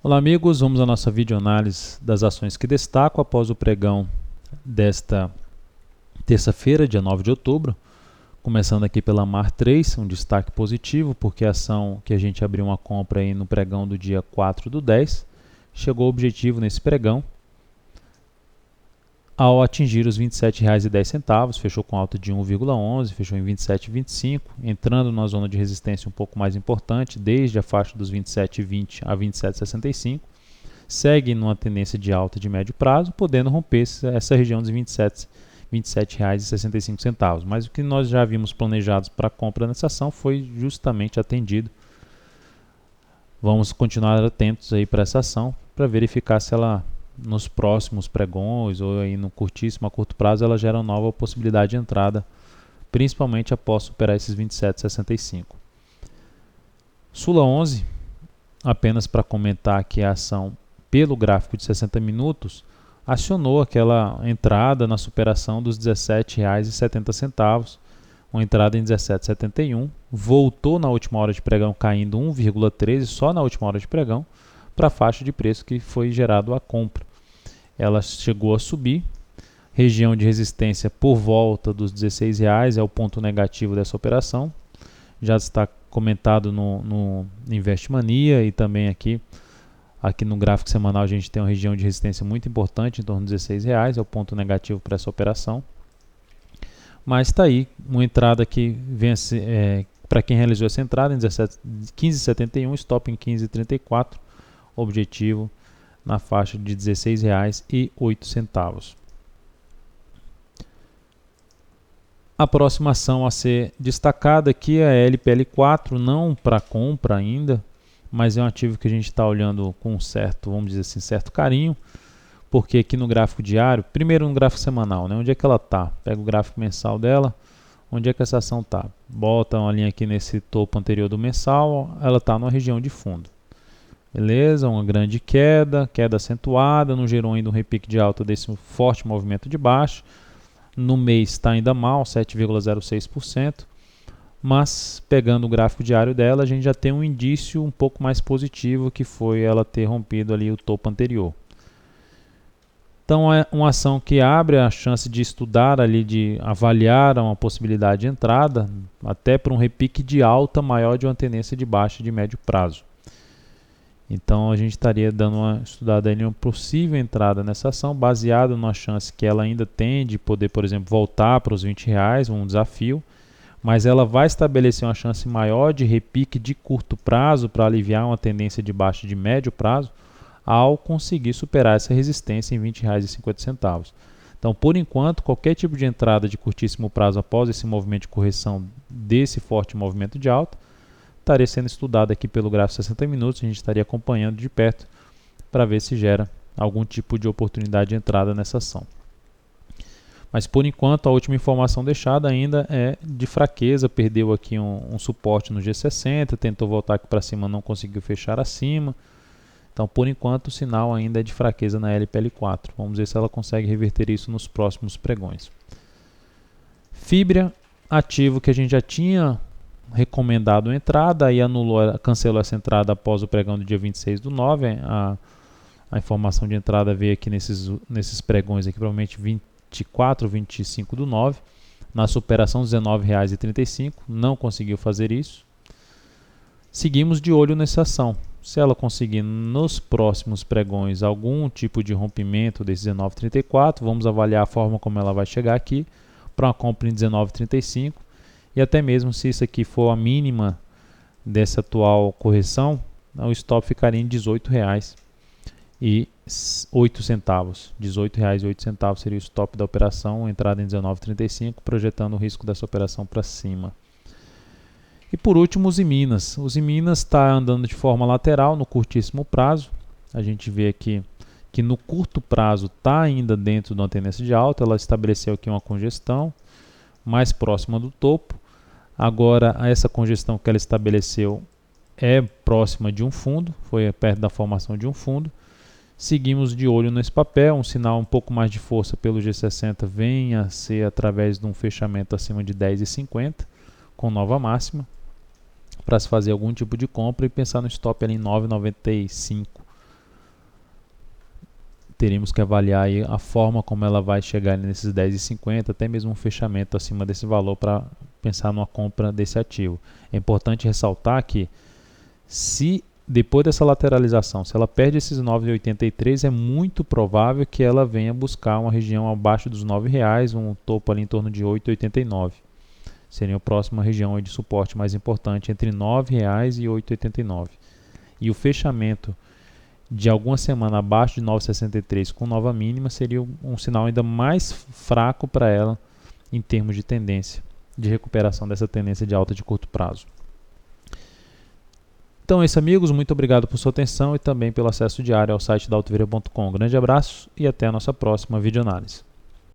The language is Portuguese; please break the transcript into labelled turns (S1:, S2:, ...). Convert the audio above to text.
S1: Olá amigos, vamos à nossa videoanálise das ações que destaco após o pregão desta terça-feira, dia 9 de outubro. Começando aqui pela MAR3, um destaque positivo, porque a ação que a gente abriu uma compra aí no pregão do dia 4/10, chegou ao objetivo nesse pregão, ao atingir os R$ 27,10, fechou com alta de 1,11, fechou em 27,25, entrando numa zona de resistência um pouco mais importante, desde a faixa dos 27,20 a 27,65, segue numa tendência de alta de médio prazo, podendo romper essa região dos R$ 27,65. Mas o que nós já havíamos planejados para compra nessa ação foi justamente atendido. Vamos continuar atentos aí para essa ação, para verificar se ela nos próximos pregões ou aí no curtíssimo a curto prazo ela gera uma nova possibilidade de entrada, principalmente após superar esses 27,65. Sula 11, apenas para comentar que a ação pelo gráfico de 60 minutos acionou aquela entrada na superação dos R$ 17,70, uma entrada em 17,71, voltou na última hora de pregão caindo 1,13 só na última hora de pregão para a faixa de preço que foi gerado a compra. Ela chegou a subir, região de resistência por volta dos R$ 16 é o ponto negativo dessa operação, já está comentado no Investmania e também aqui no gráfico semanal a gente tem uma região de resistência muito importante, em torno de R$ 16, é o ponto negativo para essa operação. Mas está aí, uma entrada que vence, para quem realizou essa entrada em 15,71, stop em 15,34, objetivo na faixa de R$ 16,08. A próxima ação a ser destacada aqui é a LPL4, não para compra ainda, mas é um ativo que a gente está olhando com certo, vamos dizer assim, certo carinho, porque aqui no gráfico diário, primeiro no gráfico semanal, né, onde é que ela está? Pega o gráfico mensal dela, onde é que essa ação está? Bota uma linha aqui nesse topo anterior do mensal, ela está numa região de fundo. Beleza, uma grande queda acentuada, não gerou ainda um repique de alta desse forte movimento de baixa. No mês está ainda mal, 7,06%, mas pegando o gráfico diário dela, a gente já tem um indício um pouco mais positivo, que foi ela ter rompido ali o topo anterior. Então é uma ação que abre a chance de estudar ali, de avaliar uma possibilidade de entrada, até para um repique de alta maior de uma tendência de baixa de médio prazo. Então a gente estaria dando uma estudada em uma possível entrada nessa ação, baseado na chance que ela ainda tem de poder, por exemplo, voltar para os R$ 20, um desafio, mas ela vai estabelecer uma chance maior de repique de curto prazo para aliviar uma tendência de baixa de médio prazo, ao conseguir superar essa resistência em R$ 20,50. Então, por enquanto, qualquer tipo de entrada de curtíssimo prazo após esse movimento de correção desse forte movimento de alta, estaria sendo estudado aqui pelo gráfico 60 minutos, a gente estaria acompanhando de perto para ver se gera algum tipo de oportunidade de entrada nessa ação. Mas por enquanto a última informação deixada ainda é de fraqueza, perdeu aqui um suporte no G60, tentou voltar aqui para cima, não conseguiu fechar acima. Então por enquanto o sinal ainda é de fraqueza na LPL4, vamos ver se ela consegue reverter isso nos próximos pregões. Fibria, ativo que a gente já tinha recomendado a entrada e cancelou essa entrada após o pregão do dia 26/9. A informação de entrada veio aqui nesses pregões aqui, provavelmente 24, 25/9, na superação dos R$ 19,35, não conseguiu fazer isso. Seguimos de olho nessa ação. Se ela conseguir nos próximos pregões algum tipo de rompimento desses R$ 19,34, vamos avaliar a forma como ela vai chegar aqui para uma compra em R$ 19,35. E até mesmo se isso aqui for a mínima dessa atual correção, o stop ficaria em R$ 18,08. R$ 18,08 seria o stop da operação, entrada em 19,35, projetando o risco dessa operação para cima. E por último, os Minas. Os Minas está andando de forma lateral no curtíssimo prazo. A gente vê aqui que no curto prazo está ainda dentro de uma tendência de alta, ela estabeleceu aqui uma congestão mais próxima do topo. Agora, essa congestão que ela estabeleceu é próxima de um fundo, foi perto da formação de um fundo. Seguimos de olho nesse papel, um sinal um pouco mais de força pelo G60 vem a ser através de um fechamento acima de 10,50, com nova máxima, para se fazer algum tipo de compra e pensar no stop ali em 9,95 teríamos que avaliar aí a forma como ela vai chegar nesses 10,50, até mesmo um fechamento acima desse valor para pensar numa compra desse ativo. É importante ressaltar que se depois dessa lateralização, se ela perde esses 9,83, é muito provável que ela venha buscar uma região abaixo dos R$9, um topo ali em torno de 8,89. Seria a próxima região de suporte mais importante, entre R$9 e 8,89. E o fechamento de alguma semana abaixo de 9,63 com nova mínima seria um sinal ainda mais fraco para ela em termos de tendência, de recuperação dessa tendência de alta de curto prazo. Então é isso, amigos, muito obrigado por sua atenção e também pelo acesso diário ao site da Altovira.com. Um grande abraço e até a nossa próxima videoanálise.